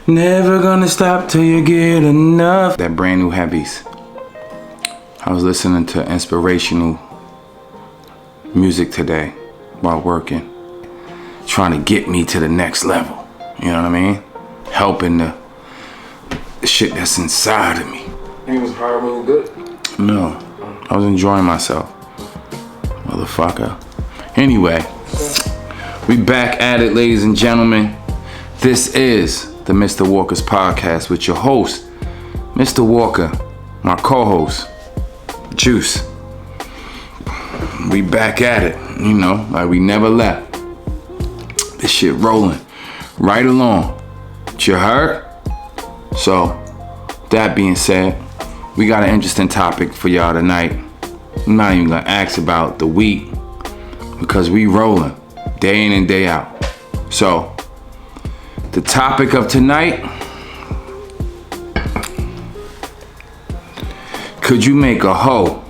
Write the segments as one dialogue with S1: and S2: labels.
S1: Never gonna stop till you get enough. That brand new Heavies. I was listening to inspirational music today while working, trying to get me to the next level. You know what I mean? Helping the shit that's inside of me.
S2: It was hard when you good?
S1: No, I was enjoying myself, motherfucker. Anyway, we back at it, ladies and gentlemen. This is the Mr. Walker's podcast with your host, Mr. Walker, my co-host, Juice. We back at it, you know, like we never left. This shit rolling right along. You heard? So, that being said, we got an interesting topic for y'all tonight. I'm not even gonna ask about the week because we rolling day in and day out. So, the topic of tonight: could you make a hoe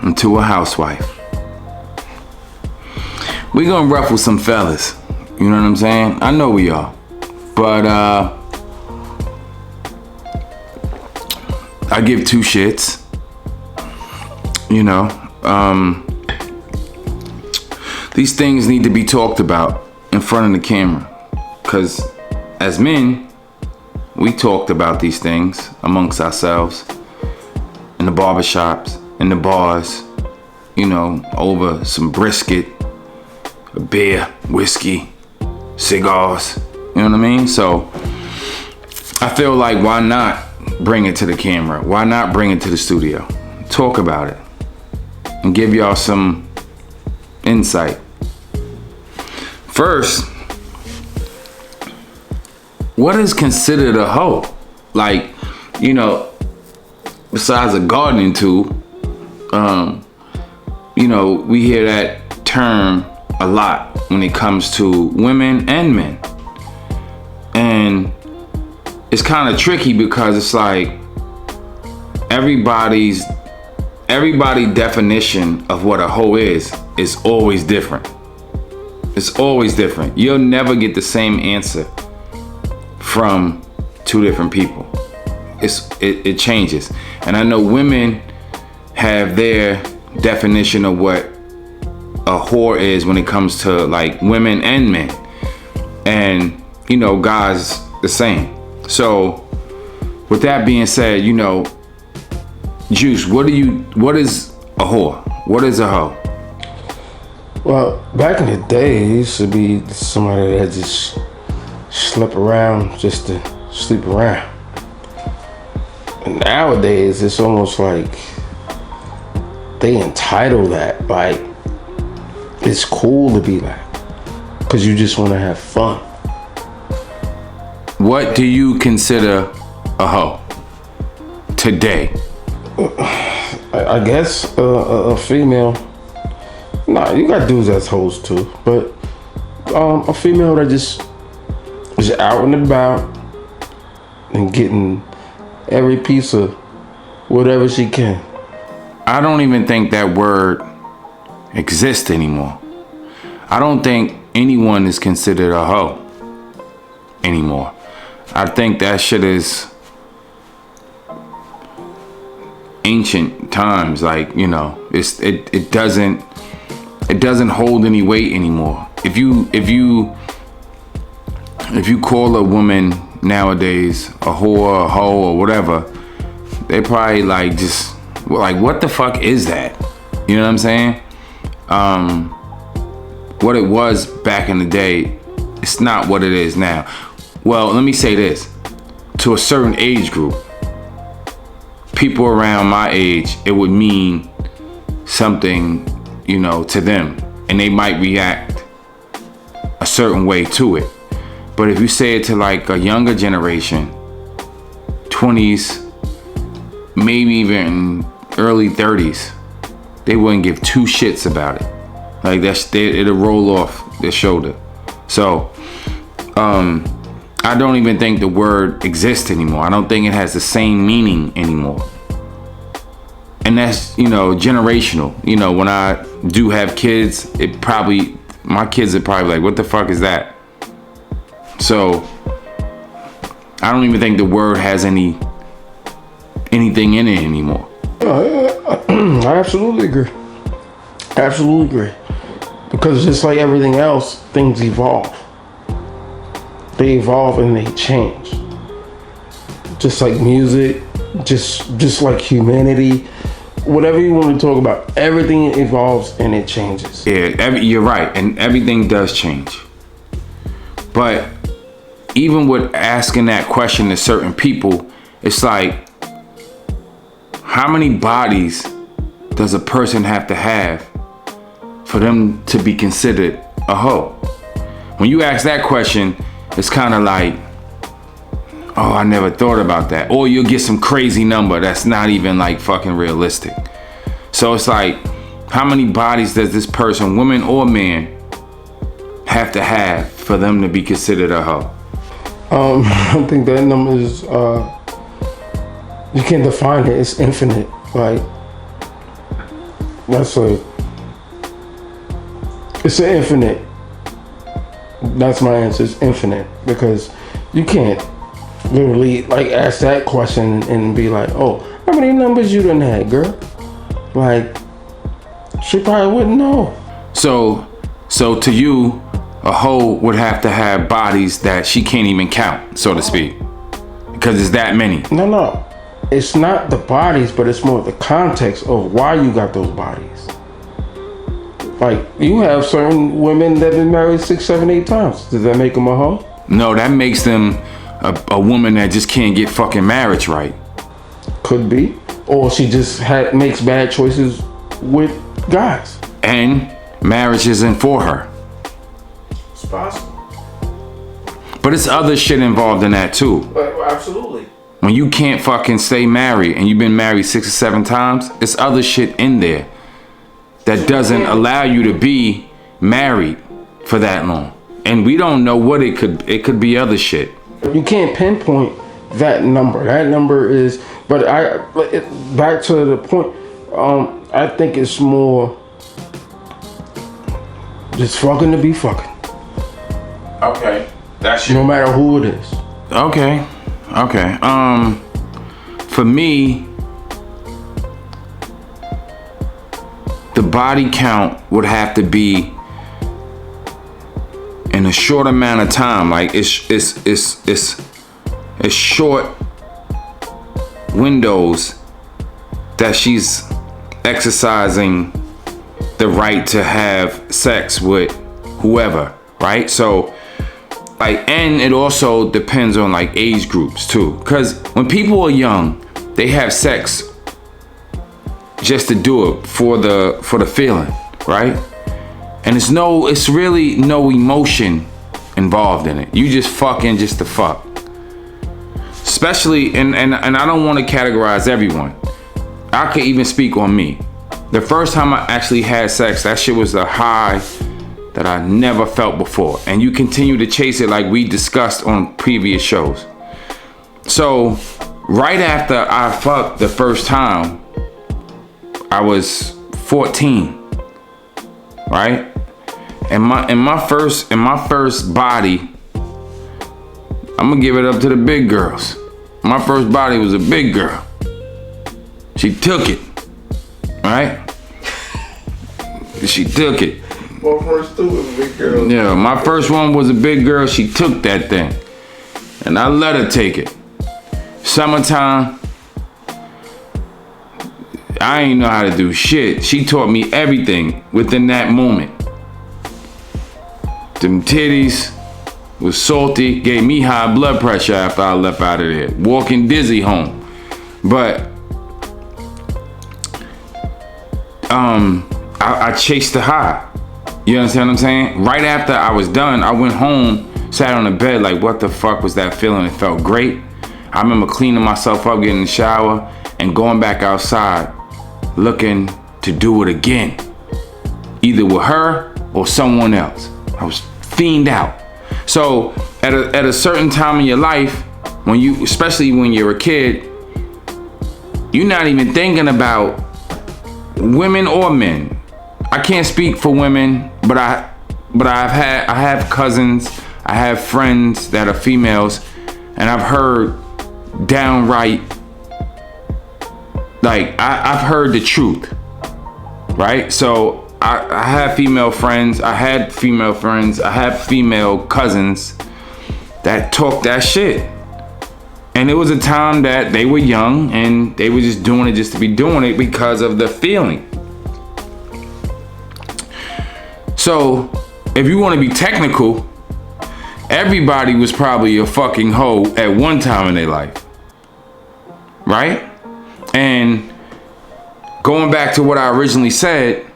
S1: into a housewife? We gonna ruffle some fellas, you know what I'm saying? I know we are, but I give two shits, you know. These things need to be talked about in front of the camera, because as men, we talked about these things amongst ourselves in the barbershops, in the bars, you know, over some brisket, a beer, whiskey, cigars, you know what I mean? So I feel like, why not bring it to the camera? Why not bring it to the studio? Talk about it and give y'all some insight. First, what is considered a hoe? Like, you know, besides a gardening tool, you know, we hear that term a lot when it comes to women and men. And it's kind of tricky because it's like everybody's definition of what a hoe is always different. It's always different. You'll never get the same answer from two different people. It changes. And I know women have their definition of what a whore is when it comes to like women and men. And, you know, guys the same. So with that being said, you know, Juice, what is a whore? What is a hoe?
S2: Well, back in the day, it used to be somebody that just slept around just to sleep around. And nowadays, it's almost like they entitle that. Like, it's cool to be that, because you just want to have fun.
S1: What do you consider a hoe today?
S2: I guess a female. Nah, you got dudes that's hoes too, but a female that just is out and about and getting every piece of whatever she can.
S1: I don't even think that word exists anymore. I don't think anyone is considered a hoe anymore. I think that shit is ancient times. Like, you know, it doesn't hold any weight anymore. If you call a woman nowadays a whore, a hoe, or whatever, they probably like just like, what the fuck is that? You know what I'm saying? What it was back in the day, it's not what it is now. Well, let me say this. To a certain age group, people around my age, it would mean something, you know, to them, and they might react a certain way to it. But if you say it to like a younger generation, 20s, maybe even early 30s, they wouldn't give two shits about it. Like, it'll roll off their shoulder. So, I don't even think the word exists anymore. I don't think it has the same meaning anymore. And that's, you know, generational. You know, when I do have kids, my kids are probably like, what the fuck is that? So I don't even think the word has anything in it anymore.
S2: I absolutely agree. Absolutely agree. Because just like everything else, things evolve. They evolve and they change. Just like music, just like humanity, whatever you want to talk about, everything evolves and it changes.
S1: Yeah, you're right, and everything does change. But even with asking that question to certain people, it's like, how many bodies does a person have to have for them to be considered a hoe? When you ask that question, it's kind of like, oh, I never thought about that. Or you'll get some crazy number that's not even like fucking realistic. So it's like, how many bodies does this person, woman or man, have to have for them to be considered a hoe?
S2: I think that number is, you can't define it. It's infinite. Like, it's an infinite. That's my answer. It's infinite, because you can't literally like ask that question and be like, oh, how many numbers you done had, girl? Like, she probably wouldn't know.
S1: So to you, a hoe would have to have bodies that she can't even count, so to speak, because it's that many.
S2: No. It's not the bodies, but it's more the context of why you got those bodies. Like, you have certain women that have been married 6, 7, 8 times. Does that make them a hoe?
S1: No, that makes them a woman that just can't get fucking marriage right.
S2: Could be. Or she just makes bad choices with guys.
S1: And marriage isn't for her.
S2: It's possible.
S1: But it's other shit involved in that too.
S2: Absolutely.
S1: When you can't fucking stay married and you've been married 6 or 7 times, it's other shit in there that doesn't allow you to be married for that long. And we don't know what it could be other shit.
S2: You can't pinpoint that number. That number is, but back to the point, I think it's more just fucking to be fucking.
S1: Okay. That's
S2: no matter who it is.
S1: Okay. For me, the body count would have to be in a short amount of time. Like it's short windows that she's exercising the right to have sex with whoever, right? So like, and it also depends on like age groups too, because when people are young, they have sex just to do it for the feeling, right? And it's really no emotion involved in it. You just fucking just to fuck. Especially, and I don't want to categorize everyone. I could even speak on me. The first time I actually had sex, that shit was a high that I never felt before. And you continue to chase it like we discussed on previous shows. So right after I fucked the first time, I was 14, right? And my first body, I'm gonna give it up to the big girls. My first body was a big girl. She took it, right? She took it.
S2: My first two was a big girl.
S1: Yeah, my first one was a big girl. She took that thing, and I let her take it. Summertime, I ain't know how to do shit. She taught me everything within that moment. Them titties was salty, gave me high blood pressure after I left out of there. Walking dizzy home. But I chased the high. You understand what I'm saying? Right after I was done, I went home, sat on the bed like, what the fuck was that feeling? It felt great. I remember cleaning myself up, getting in the shower, and going back outside, looking to do it again. Either with her or someone else. I was fiend out. So at a certain time in your life, especially when you're a kid, you're not even thinking about women or men. I can't speak for women, but I have cousins, I have friends that are females and I've heard downright, like, I've heard the truth, right? So I have female friends, I had female friends, I have female cousins that talk that shit. And it was a time that they were young and they were just doing it just to be doing it because of the feeling. So if you want to be technical, everybody was probably a fucking hoe at one time in their life, right? And going back to what I originally said,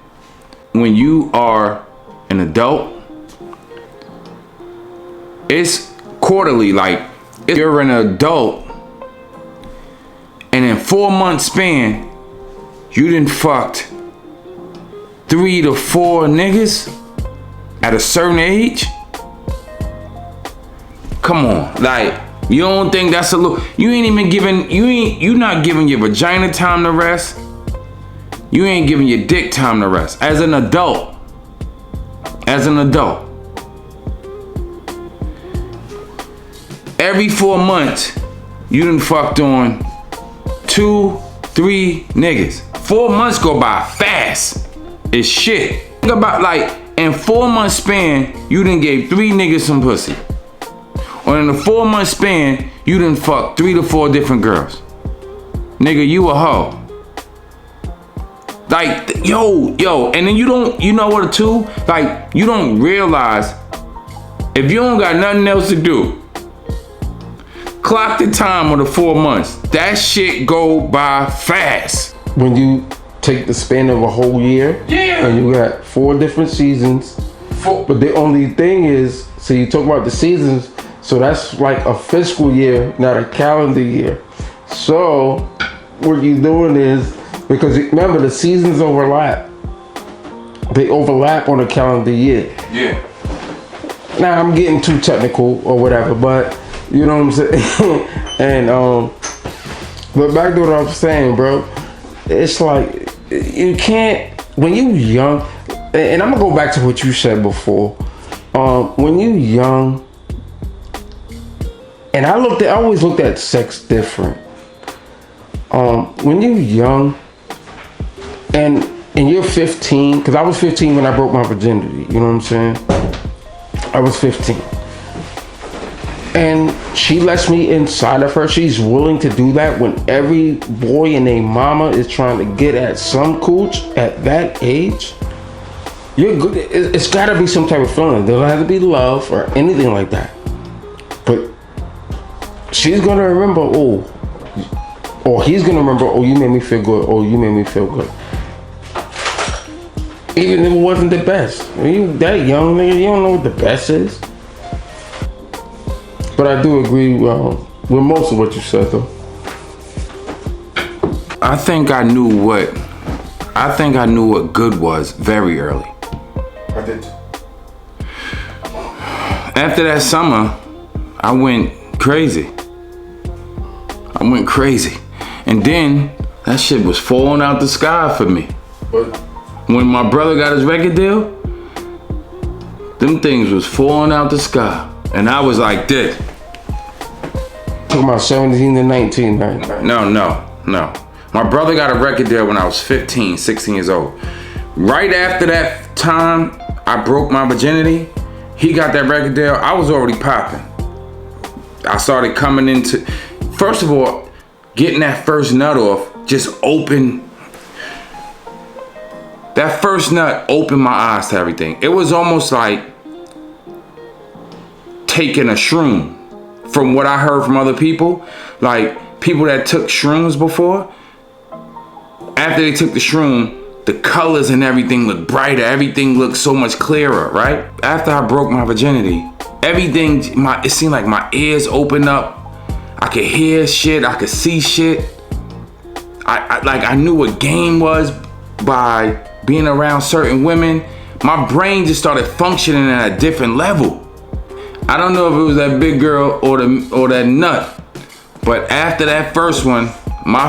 S1: when you are an adult, it's quarterly. Like, if you're an adult and in 4 months span, you done fucked 3 to 4 niggas at a certain age. Come on, like, you don't think that's a little? You ain't even giving, you not giving your vagina time to rest. You ain't giving your dick time to rest. As an adult, every 4 months, you done fucked on 2, 3 niggas. 4 months go by fast as shit. Think about, like, in 4 months span, you done gave 3 niggas some pussy. Or in a 4 month span, you done fucked 3 to 4 different girls. Nigga, you a hoe. Like, yo, and then you know what too? Like, you don't realize, if you don't got nothing else to do, clock the time on the 4 months. That shit go by fast.
S2: When you take the span of a whole year,
S1: yeah,
S2: and you got 4 different seasons, but the only thing is, so you talk about the seasons, so that's like a fiscal year, not a calendar year. So what you're doing is, because remember the seasons overlap, they overlap on a calendar year.
S1: Yeah.
S2: Now I'm getting too technical or whatever, but you know what I'm saying? And but back to what I'm saying, bro, it's like, you can't, when you young, and I'm gonna go back to what you said before, when you young, and I always looked at sex different. When you young, and you're 15, because I was 15 when I broke my virginity, you know what I'm saying? I was 15. And she lets me inside of her. She's willing to do that when every boy and their mama is trying to get at some cooch at that age. You're good. It's gotta be some type of feeling. There doesn't have to be love or anything like that. But she's gonna remember, or he's gonna remember, oh, you made me feel good, oh, you made me feel good. Even if it wasn't the best. When you that young nigga, you don't know what the best is. But I do agree with most of what you said, though.
S1: I think I knew what good was very early.
S2: I did.
S1: After that summer, I went crazy. And then that shit was falling out the sky for me.
S2: What?
S1: When my brother got his record deal, them things was falling out the sky. And I was like this.
S2: Talking about 17 to 19, right?
S1: No. My brother got a record deal when I was 15, 16 years old. Right after that time I broke my virginity, he got that record deal. I was already popping. I started coming into, first of all, getting that first nut off just opened. That first nut opened my eyes to everything. It was almost like taking a shroom. From what I heard from other people, like people that took shrooms before, after they took the shroom, the colors and everything looked brighter. Everything looked so much clearer, right? After I broke my virginity, everything, it seemed like my ears opened up. I could hear shit, I could see shit. I knew what game was by being around certain women. My brain just started functioning at a different level. I don't know if it was that big girl or that nut, but after that first one, my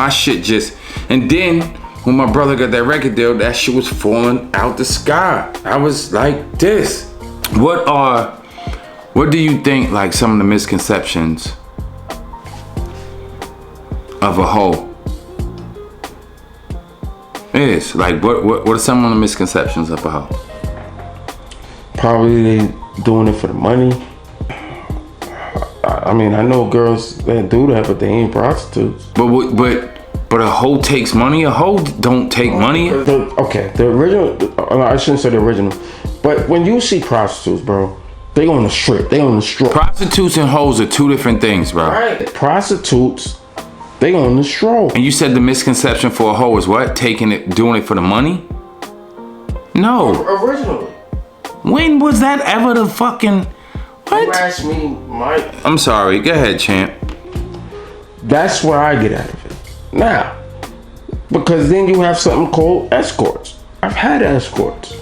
S1: shit just, and then when my brother got that record deal, that shit was falling out the sky. I was like this. What are What do you think, like, some of the misconceptions of a hoe is? Like, what are some of the misconceptions of a hoe?
S2: Probably they doing it for the money. I mean, I know girls that do that, but they ain't prostitutes.
S1: But a hoe takes money. A hoe don't take money.
S2: The original. I shouldn't say the original, but when you see prostitutes, bro, they on the strip. They on the strip.
S1: Prostitutes and hoes are two different things, bro.
S2: Right. Prostitutes, they on the stroll.
S1: And you said the misconception for a hoe is what? Doing it for the money? No.
S2: Originally.
S1: When was that ever the fucking... What?
S2: You asked me, Mike.
S1: I'm sorry. Go ahead, champ.
S2: That's where I get out of it. Now, because then you have something called escorts. I've had escorts.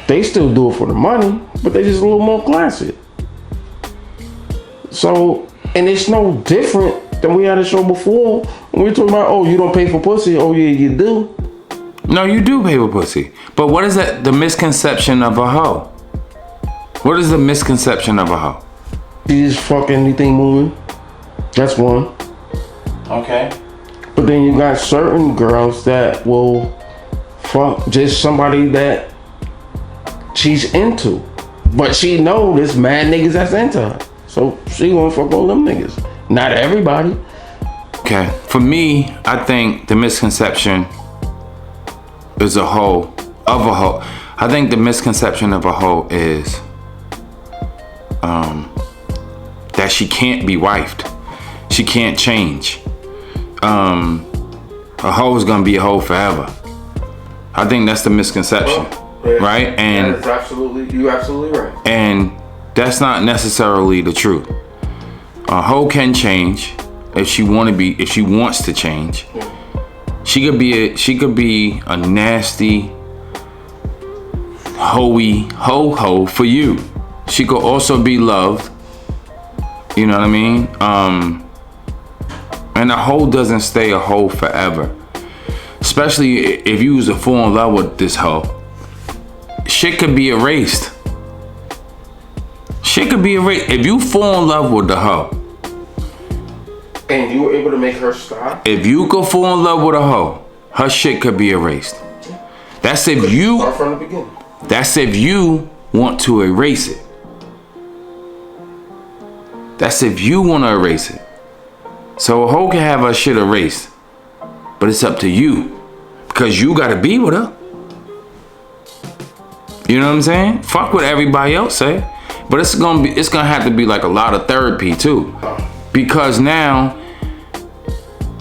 S2: They still do it for the money, but they just a little more classy. So, and it's no different than we had a show before. When we talking about, oh, you don't pay for pussy. Oh, yeah, you do.
S1: No, you do pay for pussy. But what is that? The misconception of a hoe? What is the misconception of a hoe?
S2: You just fuck anything moving. That's one.
S1: Okay.
S2: But then you got certain girls that will fuck just somebody that she's into. But she know there's mad niggas that's into her. So she gonna fuck all them niggas. Not everybody.
S1: Okay. For me, I think the misconception is of a hoe. I think the misconception of a hoe is that she can't be wifed. She can't change. A hoe is gonna be a hoe forever. I think that's the misconception, right? And
S2: that is you're absolutely right.
S1: And that's not necessarily the truth. A hoe can change if she wants to change. She could be a nasty ho for you. She could also be loved. You know what I mean? And a hoe doesn't stay a hoe forever. Especially if you was to fall in love with this hoe. Shit could be erased. Shit could be erased. If you fall in love with the hoe.
S2: And you were able to make her stop?
S1: If you could fall in love with a hoe, her shit could be erased. That's if you...
S2: Start from the beginning.
S1: That's if you want to erase it. That's if you want to erase it. So a hoe can have her shit erased, but it's up to you, because you gotta be with her. You know what I'm saying? Fuck what everybody else say, but it's gonna have to be like a lot of therapy too, because now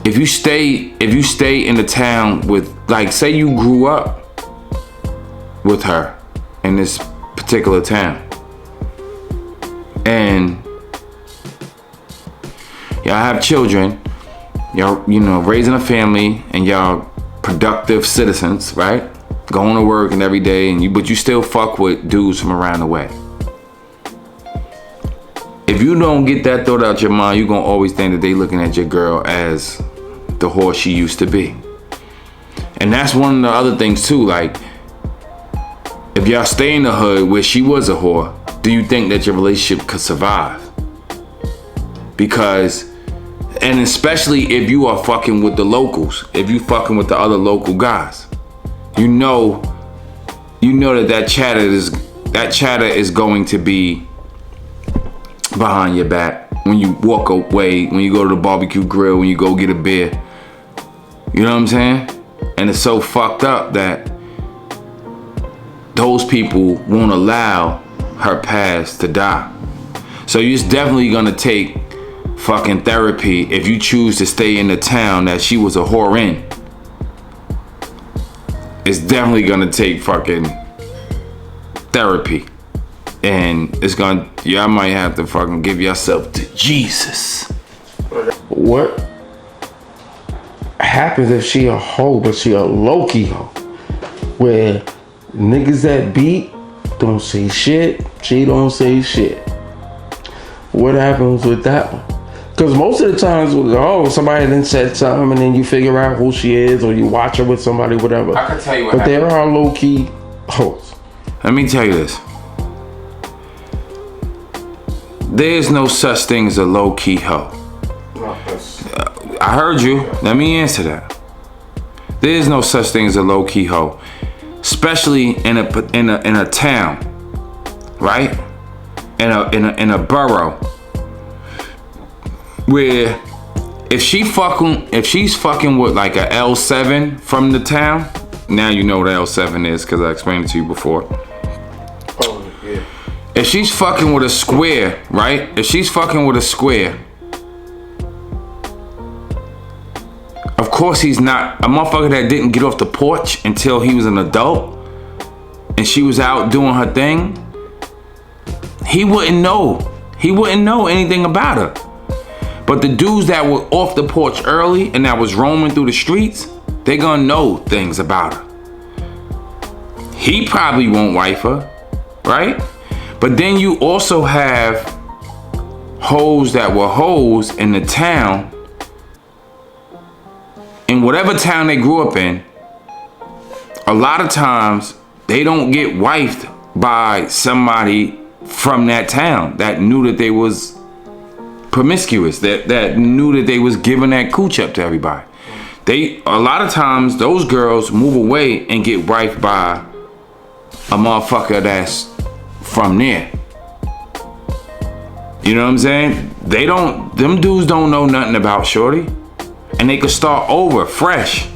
S1: if you stay in the town with, like, say you grew up with her in this particular town, and y'all have children, y'all, raising a family, and y'all productive citizens, right? Going to work and every day, but you still fuck with dudes from around the way. If you don't get that thought out your mind, you're gonna always think that they looking at your girl as the whore she used to be. And that's one of the other things too, like, if y'all stay in the hood where she was a whore, do you think that your relationship could survive? Because, and especially if you are fucking with the locals, if you fucking with the other local guys, you know that chatter is going to be behind your back when you walk away, when you go to the barbecue grill, when you go get a beer. You know what I'm saying? And it's so fucked up that those people won't allow her past to die. So it's definitely gonna take fucking therapy if you choose to stay in the town that she was a whore in. It's definitely gonna take fucking therapy. And y'all might have to fucking give yourself to Jesus.
S2: What happens if she a hoe, but she a low-key hoe? Where niggas that beat don't say shit, she don't say shit. What happens with that one? Because most of the times, somebody then said something, and then you figure out who she is, or you watch her with somebody, whatever.
S1: I can tell you what
S2: But there are low-key hoes.
S1: Let me tell you this. there's no such thing as a low-key hoe. I heard you. Let me answer that. There's no such thing as a low-key hoe, especially in a town, right? In a borough where if she's fucking with like a L7 from the town, now you know what L7 is because I explained it to you before.
S2: Oh, yeah.
S1: If she's fucking with a square, right? If she's fucking with a square, of course he's not a motherfucker that didn't get off the porch until he was an adult and she was out doing her thing. He wouldn't know. He wouldn't know anything about her. But the dudes that were off the porch early and that was roaming through the streets, they gonna know things about her. He probably won't wife her, right? But then you also have hoes that were hoes in the town, in whatever town they grew up in. A lot of times they don't get wifed by somebody from that town that knew that they was promiscuous, that knew that they was giving that cooch up to everybody. A lot of times those girls move away and get wifed by a motherfucker that's from there. You know what I'm saying? Them dudes don't know nothing about shorty. And they could start over fresh.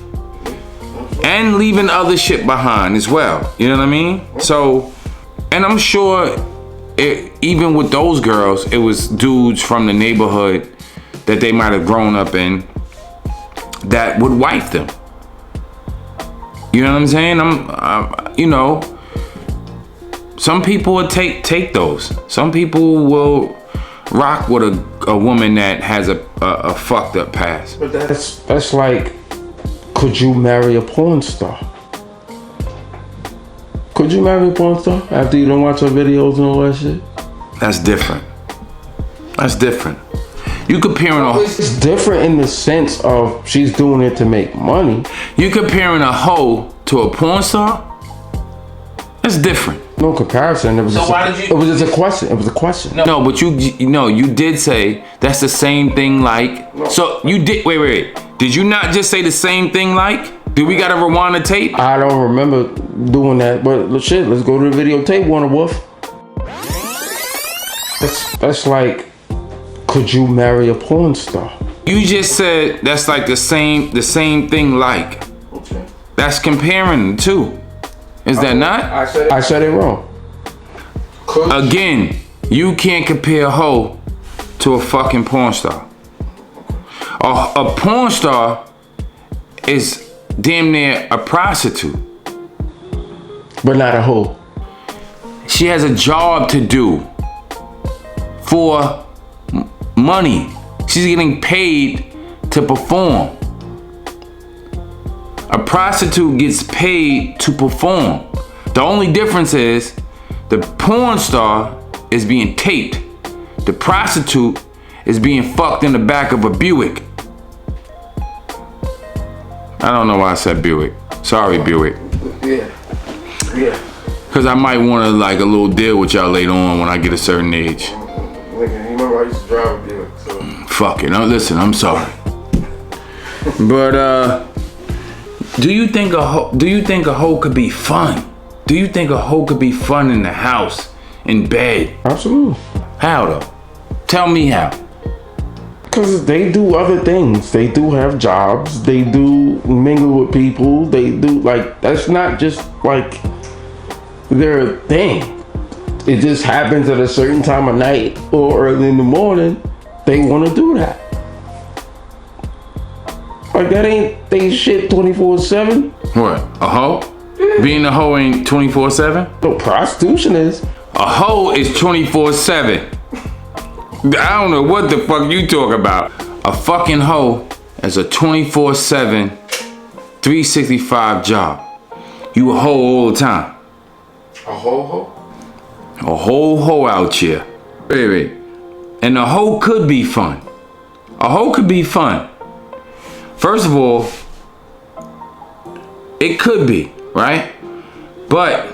S1: And leaving other shit behind as well. You know what I mean? So, and I'm sure even with those girls, it was dudes from the neighborhood that they might have grown up in that would wife them. You know what I'm saying? You know, some people would take those. Some people will rock with a woman that has a fucked up past.
S2: But that's like, could you marry a porn star? Could you marry a porn star after you don't watch her videos and all that shit?
S1: That's different. That's different. You comparing
S2: It's different in the sense of she's doing it to make money.
S1: You comparing a hoe to a porn star? That's different.
S2: No comparison. It was just a question. It was a question.
S1: No, but you did say that's the same thing like. No. So you did. Wait. Did you not just say the same thing like? Do we gotta rewind the tape?
S2: I don't remember doing that, but shit, let's go to the videotape, Warner Wolf. That's like, could you marry a porn star?
S1: You just said that's like the same thing like.
S2: Okay.
S1: That's comparing the two. Is that not?
S2: I said it wrong.
S1: Again, you can't compare a hoe to a fucking porn star. A porn star is damn near a prostitute.
S2: But not a hoe.
S1: She has a job to do for money. She's getting paid to perform. A prostitute gets paid to perform. The only difference is the porn star is being taped. The prostitute is being fucked in the back of a Buick. I don't know why I said Buick. Sorry, Buick.
S2: Yeah.
S1: Cause I might want to like a little deal with y'all later on when I get a certain age.
S2: You remember I used to drive a Buick, so.
S1: Fuck it. Now listen, I'm sorry. But do you think a hoe could be fun? Do you think a hoe could be fun in the house, in bed?
S2: Absolutely.
S1: How though? Tell me how.
S2: Because they do other things. They do have jobs. They do mingle with people. They do, like, that's not just like their thing. It just happens at a certain time of night or early in the morning. They want to do that. Like, that ain't they shit 24/7.
S1: What? A hoe? Yeah. Being a hoe ain't 24/7?
S2: No, prostitution is.
S1: A hoe is 24/7. I don't know what the fuck you talk about. A fucking hoe is a 24/7, 365 job. You a hoe all the time.
S2: A hoe?
S1: A whole hoe out here. Wait. And a hoe could be fun. A hoe could be fun. First of all, it could be, right? But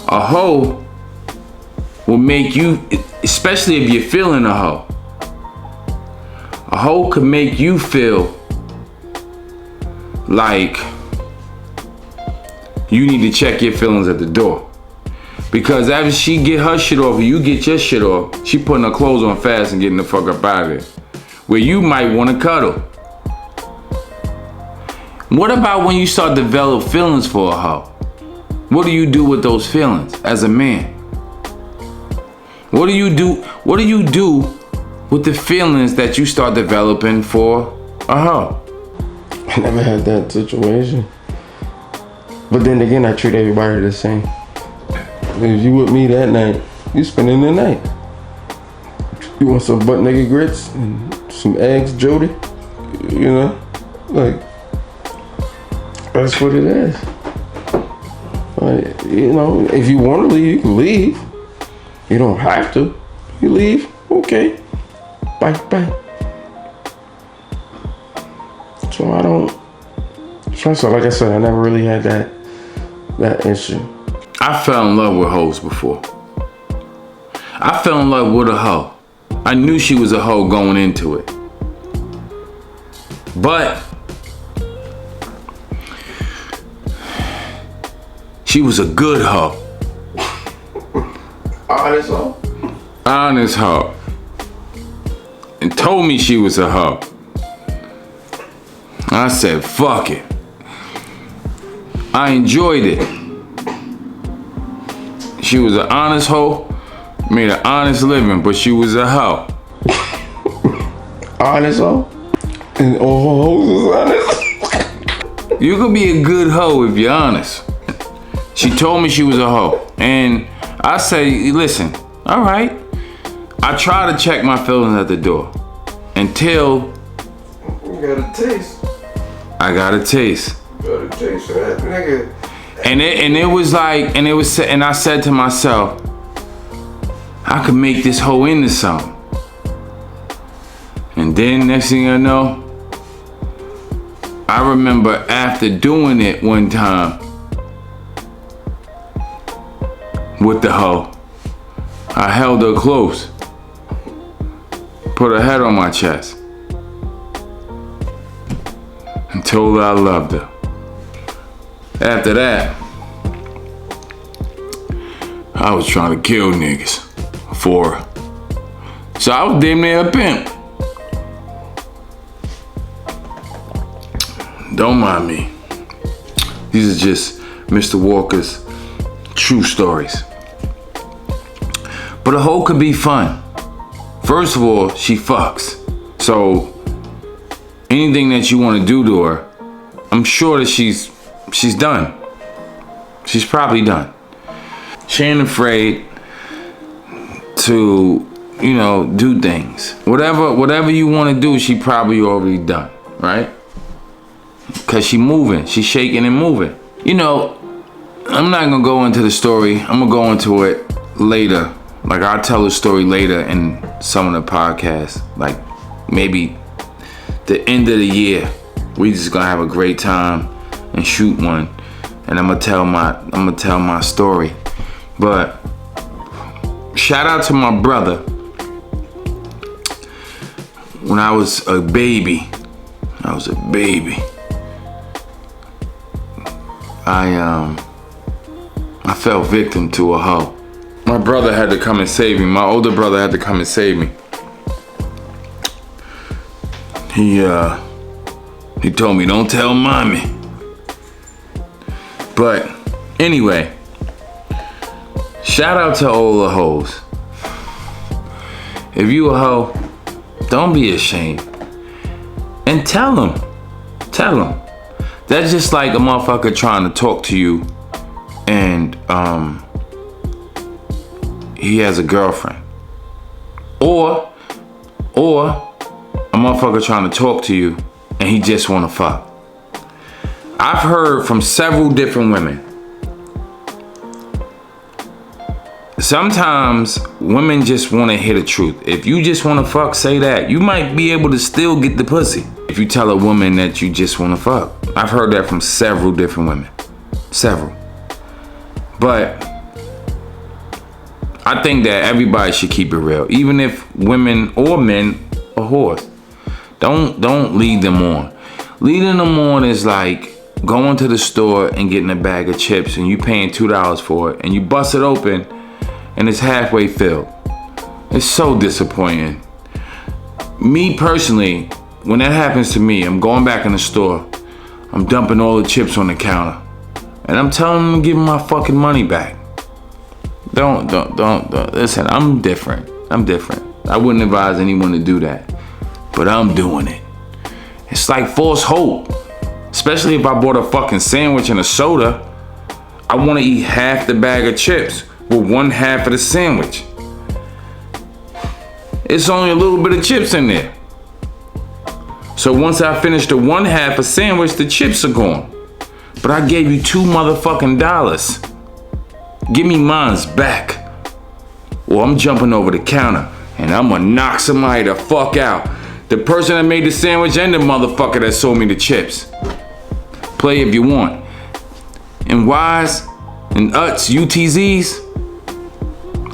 S1: a hoe will make you, especially if you're feeling a hoe. A hoe could make you feel like you need to check your feelings at the door. Because after she get her shit off and you get your shit off, she putting her clothes on fast and getting the fuck up out of there. Where you might want to cuddle. What about when you start develop feelings for a hoe? What do you do with those feelings as a man? What do you do? What do you do with the feelings that you start developing for a hoe?
S2: I never had that situation. But then again, I treat everybody the same. If you with me that night, you spending the night. You want some butt naked grits and some eggs, Jody? You know, like, that's what it is. Like, you know, if you want to leave, you can leave. You don't have to. You leave, okay. Bye. So I don't. So like I said, I never really had that issue.
S1: I fell in love with hoes before. I fell in love with a hoe. I knew she was a hoe going into it. But she was a good hoe.
S2: Honest hoe?
S1: Honest hoe. And told me she was a hoe. I said, fuck it. I enjoyed it. She was an honest hoe, made an honest living, but she was a hoe.
S2: Honest hoe? And all hoes is honest?
S1: You could be a good hoe if you're honest. She told me she was a hoe. And I say, listen, all right. I try to check my feelings at the door until
S2: you got a taste.
S1: I got a taste.
S2: You got a taste of that nigga.
S1: And it was like, and I said to myself, I could make this hoe into something. And then next thing I know, I remember after doing it one time with the hoe, I held her close, put her head on my chest, and told her I loved her. After that, I was trying to kill niggas for her. So I was damn near a pimp. Don't mind me. These are just Mr. Walker's true stories. But a hoe could be fun. First of all, she fucks. So anything that you want to do to her, I'm sure that she's done. She's probably done. She ain't afraid to, you know, do things. Whatever you want to do, she probably already done, right? Cause she moving, she shaking and moving. You know, I'm not gonna go into the story. I'm gonna go into it later. Like I'll tell the story later in some of the podcasts. Like maybe the end of the year, we just gonna have a great time and shoot one. And I'm gonna tell my story. But shout out to my brother. When I was a baby, I fell victim to a hoe. My brother had to come and save me. My older brother had to come and save me. He told me, don't tell mommy. But anyway, shout out to all the hoes. If you a hoe, don't be ashamed. And tell them. That's just like a motherfucker trying to talk to you and he has a girlfriend. Or a motherfucker trying to talk to you and he just wanna fuck. I've heard from several different women. Sometimes women just wanna hear the truth. If you just wanna fuck, say that. You might be able to still get the pussy if you tell a woman that you just wanna fuck. I've heard that from several different women. Several. But I think that everybody should keep it real, even if women or men are whores. Don't lead them on. Leading them on is like going to the store and getting a bag of chips and you paying $2 for it and you bust it open and it's halfway filled. It's so disappointing. Me personally, when that happens to me, I'm going back in the store, I'm dumping all the chips on the counter and I'm telling them to give me my fucking money back. Don't. Listen, I'm different. I wouldn't advise anyone to do that, but I'm doing it. It's like false hope. Especially if I bought a fucking sandwich and a soda, I want to eat half the bag of chips with one half of the sandwich. It's only a little bit of chips in there. So once I finish the one half of sandwich, the chips are gone. But I gave you $2 motherfucking dollars. Give me mine's back. Or I'm jumping over the counter and I'm gonna knock somebody the fuck out. The person that made the sandwich and the motherfucker that sold me the chips. Play if you want. And Y's and Uts, UTZs,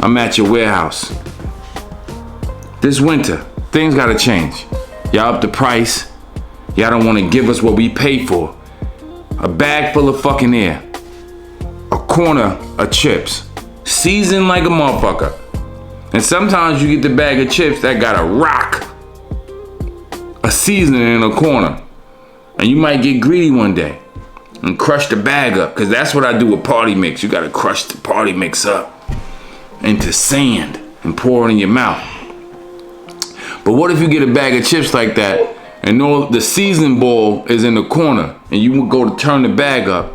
S1: I'm at your warehouse. This winter, things gotta change. Y'all up the price. Y'all don't wanna give us what we paid for. A bag full of fucking air. A corner of chips. Seasoned like a motherfucker. And sometimes you get the bag of chips that got a rock. A seasoning in a corner. And you might get greedy one day and crush the bag up, because that's what I do with party mix. You gotta crush the party mix up into sand and pour it in your mouth. But what if you get a bag of chips like that and all the seasoning bowl is in the corner and you go to turn the bag up?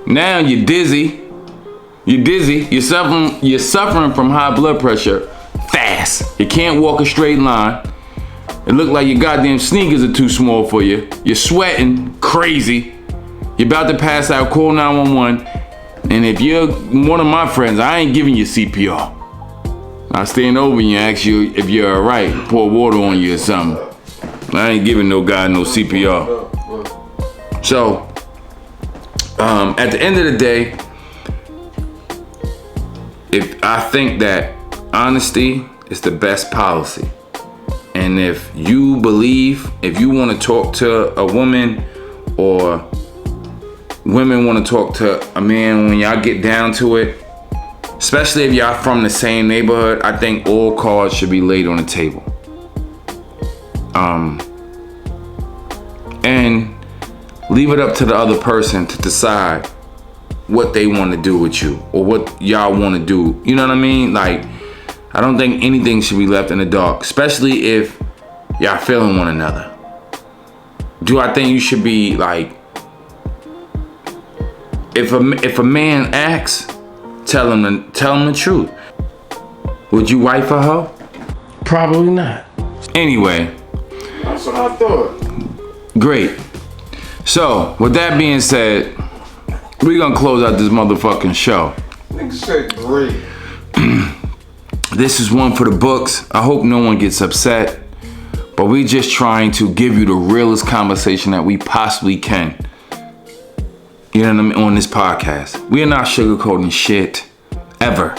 S1: Now you're dizzy. You're suffering from high blood pressure fast. You can't walk a straight line. It look like your goddamn sneakers are too small for you. You're sweating crazy. You're about to pass out, call 911. And if you're one of my friends, I ain't giving you CPR. I'll stand over you and ask you if you're all right, pour water on you or something. I ain't giving no guy no CPR. So, at the end of the day, I think that honesty is the best policy. And if you want to talk to a woman, or women want to talk to a man, when y'all get down to it, especially if y'all from the same neighborhood, I think all cards should be laid on the table. And leave it up to the other person to decide what they want to do with you or what y'all want to do. You know what I mean? Like, I don't think anything should be left in the dark, especially if y'all feeling one another. Do I think you should be like, if a man asks, tell him the truth. Would you wife for her?
S2: Probably not.
S1: Anyway.
S2: That's what I thought.
S1: Great. So, with that being said, we're gonna close out this motherfucking show.
S2: Nigga said great.
S1: This is one for the books. I hope no one gets upset, but we just trying to give you the realest conversation that we possibly can. You know what I mean? On this podcast. We are not sugarcoating shit, ever.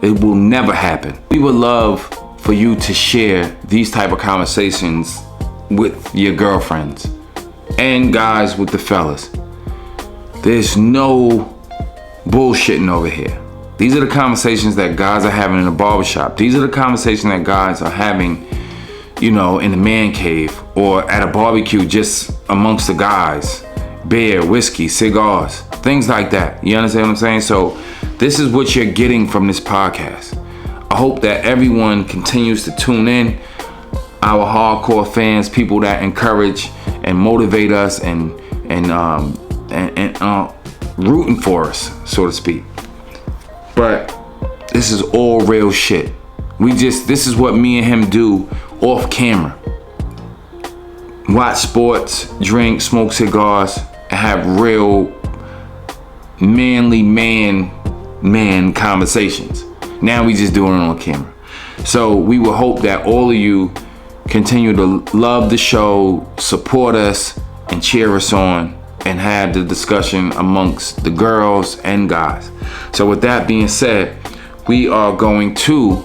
S1: It will never happen. We would love for you to share these type of conversations with your girlfriends and guys with the fellas. There's no bullshitting over here. These are the conversations that guys are having in the barbershop. These are the conversations that guys are having, you know, in the man cave or at a barbecue just amongst the guys. Beer, whiskey, cigars, things like that. You understand what I'm saying? So this is what you're getting from this podcast. I hope that everyone continues to tune in. Our hardcore fans, people that encourage and motivate us and rooting for us, so to speak. But this is all real shit. This is what me and him do off camera. Watch sports, drink, smoke cigars, and have real manly man conversations. Now we just doing it on camera. So we will hope that all of you continue to love the show, support us, and cheer us on, and have the discussion amongst the girls and guys. So with that being said, we are going to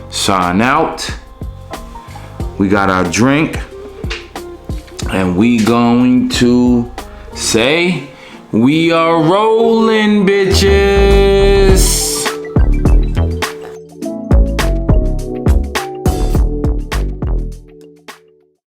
S1: sign out. We got our drink, and we going to say we are rolling, bitches.